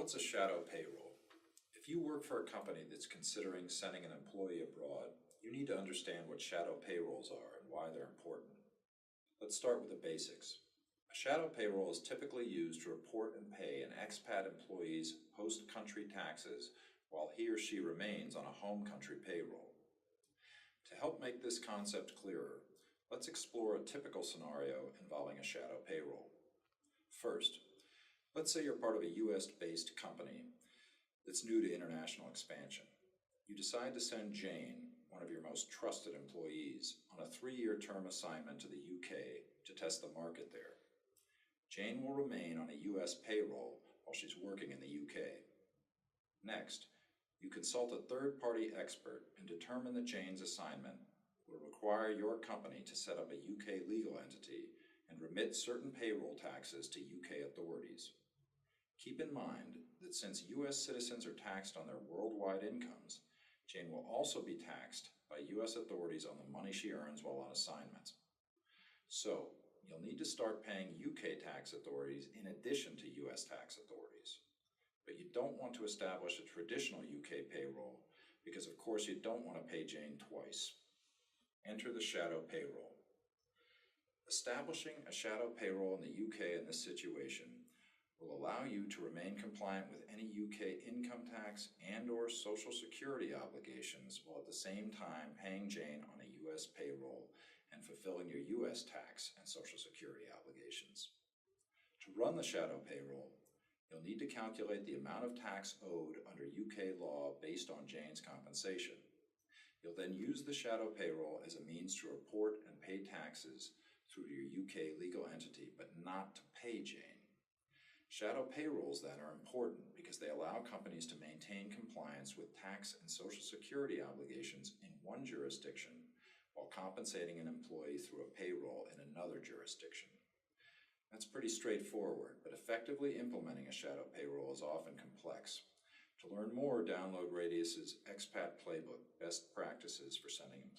What's a shadow payroll? If you work for a company that's considering sending an employee abroad, you need to understand what shadow payrolls are and why they're important. Let's start with the basics. A shadow payroll is typically used to report and pay an expat employee's post-country taxes while he or she remains on a home country payroll. To help make this concept clearer, let's explore a typical scenario involving a shadow payroll. First, let's say you're part of a US-based company that's new to international expansion. You decide to send Jane, one of your most trusted employees, on a 3-year term assignment to the UK to test the market there. Jane will remain on a US payroll while she's working in the UK. Next, you consult a third-party expert and determine that Jane's assignment will require your company to set up a UK legal entity and remit certain payroll taxes to UK authorities. Keep in mind that since US citizens are taxed on their worldwide incomes, Jane will also be taxed by US authorities on the money she earns while on assignment. So, you'll need to start paying UK tax authorities in addition to US tax authorities. But you don't want to establish a traditional UK payroll because of course you don't want to pay Jane twice. Enter the shadow payroll. Establishing a shadow payroll in the UK in this situation will allow you to remain compliant with any UK income tax and/or social security obligations while at the same time paying Jane on a US payroll and fulfilling your US tax and social security obligations. To run the shadow payroll, you'll need to calculate the amount of tax owed under UK law based on Jane's compensation. You'll then use the shadow payroll as a means to report and pay taxes through your UK legal entity, but not to pay Jane. Shadow payrolls then are important because they allow companies to maintain compliance with tax and social security obligations in one jurisdiction while compensating an employee through a payroll in another jurisdiction. That's pretty straightforward, but effectively implementing a shadow payroll is often complex. To learn more, download Radius's Expat Playbook, Best Practices for Sending Employees